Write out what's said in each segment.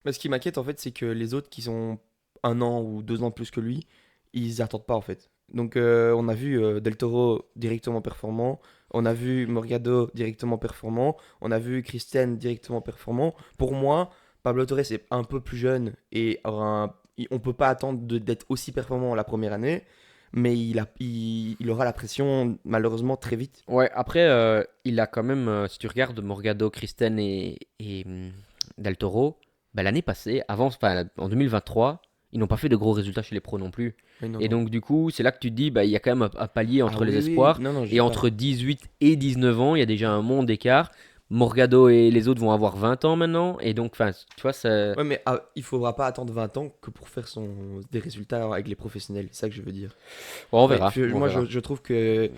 Mais ce qui m'inquiète en fait, c'est que les autres qui sont 1 an ou 2 ans plus que lui, ils attendent pas en fait. Donc on a vu Del Toro directement performant, on a vu Morgado directement performant, on a vu Christian directement performant. Pour moi, Pablo Torres est un peu plus jeune et on peut pas attendre d'être aussi performant la première année, mais il aura la pression malheureusement très vite. Ouais, après, il a quand même, si tu regardes Morgado, Christen et Del Toro, bah, l'année passée, enfin, en 2023, ils n'ont pas fait de gros résultats chez les pros non plus. Mais non, Et non. donc, du coup, c'est là que tu te dis, bah, il y a quand même un palier Ah entre les oui, oui, espoirs. non, non, je Et dis pas. entre 18 et 19 ans, il y a déjà un monde d'écart. Morgado et les autres vont avoir 20 ans maintenant. Et donc, enfin, tu vois, ça. Ouais, mais il faudra pas attendre 20 ans que pour faire des résultats avec les professionnels, c'est ça que je veux dire. On Ouais, verra, on moi, verra. je trouve que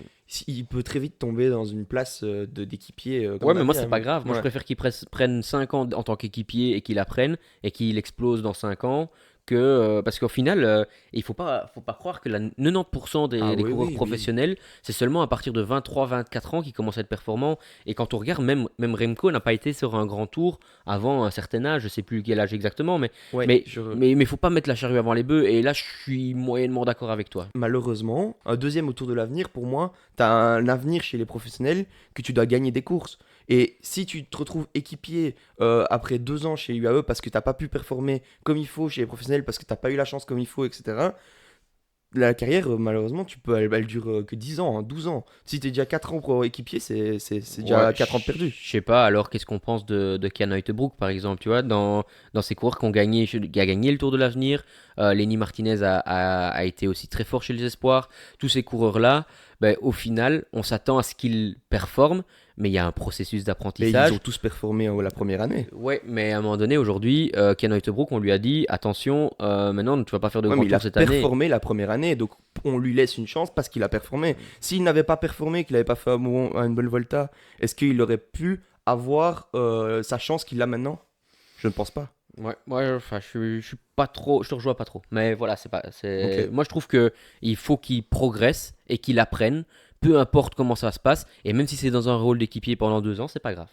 il peut très vite tomber dans une place d'équipier, comme Ouais, on a mais moi, dit, c'est hein. pas grave. Moi, je Ouais. préfère qu'ils prennent 5 ans en tant qu'équipier et qu'il apprenne et qu'il explose dans 5 ans que. Parce qu'au final, faut pas croire que 90% Ah des oui, coureurs oui, oui. professionnels, c'est seulement à partir de 23, 24 ans qu'ils commencent à être performants. Et quand on regarde, même Remco n'a pas été sur un grand tour avant un certain âge. Je sais plus quel âge exactement, mais, Ouais, mais, mais faut pas mettre la charrue avant les bœufs. Et là, je suis moyennement d'accord avec toi. malheureusement, un deuxième autour de l'avenir, pour moi, tu as un avenir chez les professionnels que tu dois gagner des courses. Et si tu te retrouves équipier après 2 ans chez UAE parce que t'as pas pu performer comme il faut chez les professionnels, parce que t'as pas eu la chance comme il faut, etc., la carrière, malheureusement, elle dure que 10 ans, hein, 12 ans. Si t'es déjà 4 ans pro équipier, c'est Ouais, déjà je 4 ans de perdu. sais pas, alors qu'est-ce qu'on pense de Kian Uijtdebroek par exemple, tu vois, dans ces coureurs qui a gagné le Tour de l'Avenir, Lenny Martinez a été aussi très fort chez les espoirs, tous ces coureurs-là, ben, au final, on s'attend à ce qu'ils performent, mais il y a un processus Mais ils ont d'apprentissage. tous performé la première année. Ouais, mais à un moment donné, aujourd'hui, Kian Uijtdebroek, on lui a dit, attention, maintenant, tu vas pas faire de Ouais, grand mais il a tour cette année. performé la première année, donc on lui laisse une chance parce qu'il a performé. S'il n'avait pas performé, qu'il n'avait pas fait une bonne Volta, est-ce qu'il aurait pu avoir sa chance qu'il a maintenant? Je ne pense pas. Ouais, enfin, je suis pas trop, je te rejoins pas trop. Mais voilà, Ok. moi je trouve que il faut qu'il progresse et qu'il apprenne, peu importe comment ça se passe, et même si c'est dans un rôle d'équipier pendant 2 ans, c'est pas grave.